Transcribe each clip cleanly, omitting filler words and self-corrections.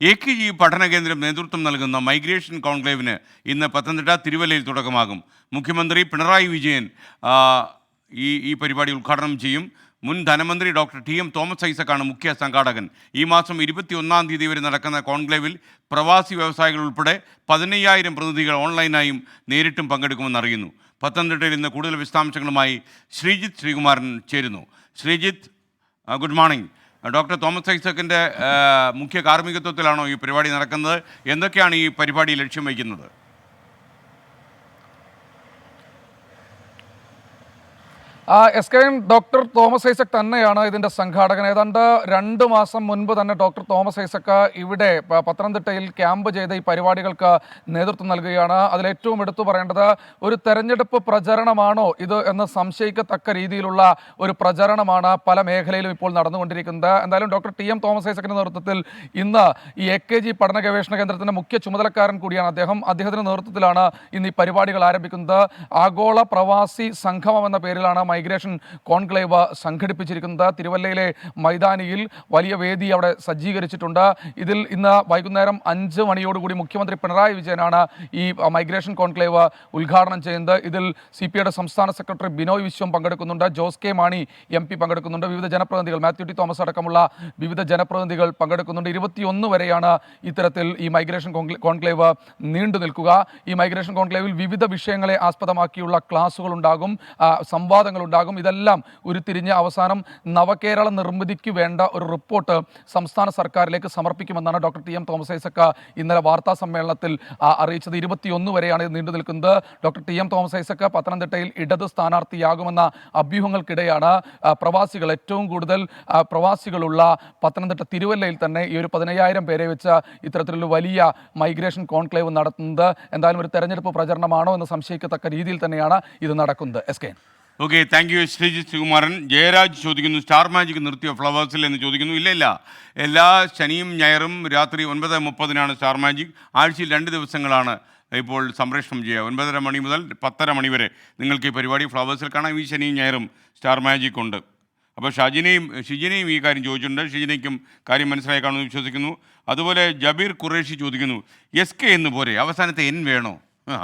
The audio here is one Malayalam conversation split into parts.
AKG പഠന കേന്ദ്രം നേതൃത്വം നൽകുന്ന മൈഗ്രേഷൻ കോൺക്ലേവിന് ഇന്ന് പത്തനംതിട്ട തിരുവല്ലയിൽ തുടക്കമാകും. മുഖ്യമന്ത്രി പിണറായി വിജയൻ ഈ പരിപാടി ഉദ്ഘാടനം ചെയ്യും. മുൻ ധനമന്ത്രി ഡോക്ടർ TM തോമസ് ഐസക്കാണ് മുഖ്യ സംഘാടകൻ. ഈ മാസം 21-ാം തീയതി വരെ നടക്കുന്ന കോൺക്ലേവിൽ പ്രവാസി വ്യവസായികൾ ഉൾപ്പെടെ 15,000 പ്രതിനിധികൾ ഓൺലൈനായും നേരിട്ടും പങ്കെടുക്കുമെന്ന് അറിയുന്നു. പത്തനംതിട്ടയിൽ ഇന്ന് കൂടുതൽ വിശദാംശങ്ങളുമായി ശ്രീജിത്ത് ശ്രീകുമാരൻ ചേരുന്നു. Sreejith, good morning. Doctor Thomas ഐസക്കിൻ്റെ മുഖ്യ കാർമ്മികത്വത്തിലാണോ ഈ പരിപാടി നടക്കുന്നത്? എന്തൊക്കെയാണ് ഈ പരിപാടി ലക്ഷ്യം വയ്ക്കുന്നത്? ഡോക്ടർ തോമസ് ഐസക് തന്നെയാണ് ഇതിൻ്റെ സംഘാടകൻ. ഏതാണ്ട് 2 മാസം മുൻപ് തന്നെ ഡോക്ടർ തോമസ് ഐസക് ഇവിടെ പത്തനംതിട്ടയിൽ ക്യാമ്പ് ചെയ്ത ഈ പരിപാടികൾക്ക് നേതൃത്വം നൽകുകയാണ്. അതിലേറ്റവും എടുത്തു പറയേണ്ടത് ഒരു തെരഞ്ഞെടുപ്പ് പ്രചരണമാണോ ഇത് എന്ന് സംശയിക്കത്തക്ക രീതിയിലുള്ള ഒരു പ്രചരണമാണ് പല മേഖലയിലും ഇപ്പോൾ നടന്നുകൊണ്ടിരിക്കുന്നത്. എന്തായാലും ഡോക്ടർ TM തോമസ് ഐസക്കിൻ്റെ നേതൃത്വത്തിൽ ഇന്ന് ഈ AKG പഠന ഗവേഷണ കേന്ദ്രത്തിൻ്റെ മുഖ്യ ചുമതലക്കാരൻ കൂടിയാണ് അദ്ദേഹത്തിൻ്റെ നേതൃത്വത്തിലാണ് ഇന്ന് ഈ പരിപാടികൾ ആരംഭിക്കുന്നത്. ആഗോള പ്രവാസി സംഗമം എന്ന പേരിലാണ് മൈഗ്രേഷൻ കോൺക്ലേവ് സംഘടിപ്പിച്ചിരിക്കുന്നത്. തിരുവല്ലയിലെ മൈതാനിയിൽ വലിയ വേദി അവിടെ സജ്ജീകരിച്ചിട്ടുണ്ട്. ഇതിൽ ഇന്ന് വൈകുന്നേരം 5 മണിയോടുകൂടി മുഖ്യമന്ത്രി പിണറായി വിജയനാണ് ഈ മൈഗ്രേഷൻ കോൺക്ലേവ് ഉദ്ഘാടനം ചെയ്യുന്നത്. ഇതിൽ CPIയുടെ സംസ്ഥാന സെക്രട്ടറി ബിനോയ് വിശ്വം പങ്കെടുക്കുന്നുണ്ട്. ജോസ് കെ മാണി MP പങ്കെടുക്കുന്നുണ്ട്. വിവിധ ജനപ്രതിനിധികൾ മാത്യു ടി തോമസ് അടക്കമുള്ള വിവിധ ജനപ്രതിനിധികൾ പങ്കെടുക്കുന്നുണ്ട്. 21 വരെയാണ് ഇത്തരത്തിൽ ഈ മൈഗ്രേഷൻ കോൺക്ലേവ് നീണ്ടു നിൽക്കുക. ഈ മൈഗ്രേഷൻ കോൺക്ലേവിൽ വിവിധ വിഷയങ്ങളെ ആസ്പദമാക്കിയുള്ള ക്ലാസുകൾ ഉണ്ടാകും, സംവാദങ്ങൾ ഉണ്ടാകും. ഇതെല്ലാം ഉരുത്തിരിഞ്ഞ് അവസാനം നവകേരള നിർമ്മിതിക്ക് വേണ്ട ഒരു റിപ്പോർട്ട് സംസ്ഥാന സർക്കാരിലേക്ക് സമർപ്പിക്കുമെന്നാണ് ഡോക്ടർ TM തോമസ് ഐസക് ഇന്നലെ വാർത്താ സമ്മേളനത്തിൽ അറിയിച്ചത്. 21 വരെയാണ് ഇത് നീണ്ടു നിൽക്കുന്നത്. ഡോക്ടർ TM തോമസ് ഐസക് പത്തനംതിട്ടയിൽ ഇടത് സ്ഥാനാർത്ഥിയാകുമെന്ന അഭ്യൂഹങ്ങൾക്കിടെയാണ് പ്രവാസികൾ ഏറ്റവും കൂടുതൽ പ്രവാസികളുള്ള പത്തനംതിട്ട തിരുവല്ലയിൽ തന്നെ ഈ ഒരു 15,000 പേരെ വെച്ച് ഇത്തരത്തിലുള്ള വലിയ മൈഗ്രേഷൻ കോൺക്ലേവ് നടത്തുന്നത്. എന്തായാലും ഒരു തെരഞ്ഞെടുപ്പ് പ്രചരണമാണോ എന്ന് സംശയിക്കത്തക്ക രീതിയിൽ തന്നെയാണ് ഇത് നടക്കുന്നത്. Okay, thank you Sreejith Sreekumaran. Jayaraj ചോദിക്കുന്നു, സ്റ്റാർ മാജിക് നിർത്തിയോ ഫ്ലവേഴ്സിൽ എന്ന് ചോദിക്കുന്നു. ഇല്ല, എല്ലാ ശനിയും ഞായറും രാത്രി 9:30 സ്റ്റാർ മാജിക്. ആഴ്ചയിൽ 2 ദിവസങ്ങളാണ് ഇപ്പോൾ സംപ്രേഷണം ചെയ്യുക. 9:30 മണി മുതൽ 10:30 മണി വരെ നിങ്ങൾക്ക് ഈ പരിപാടി ഫ്ലവേഴ്സിൽ കാണാം. ഈ ശനിയും ഞായറും സ്റ്റാർ മാജിക് ഉണ്ട്. അപ്പോൾ ഷിജിനെയും ഈ കാര്യം ചോദിച്ചിട്ടുണ്ട്. ഷിജിനയ്ക്കും കാര്യം മനസ്സിലായി കാണുമെന്ന് വിശ്വസിക്കുന്നു. അതുപോലെ ജബീർ ഖുറേഷി ചോദിക്കുന്നു, SK എന്ന് പോരെ, അവസാനത്തെ N വേണോ?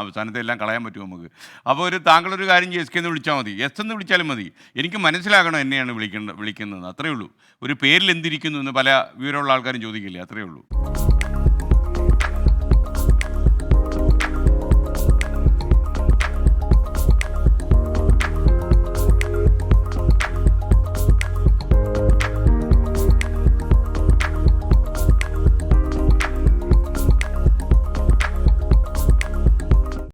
അവസാനത്തെ എല്ലാം കളയാൻ പറ്റുമോ നമുക്ക്? അപ്പോൾ താങ്കളൊരു കാര്യം SK എന്ന് വിളിച്ചാൽ മതി, S എന്ന് വിളിച്ചാലും മതി. എനിക്ക് മനസ്സിലാകണം എന്നെയാണ് വിളിക്കുന്നത്, അത്രയേ ഉള്ളൂ. ഒരു പേരിൽ എന്തിരിക്കുന്നു എന്ന് പല വിവരമുള്ള ആൾക്കാരും ചോദിക്കില്ലേ, അത്രയേ ഉള്ളൂ.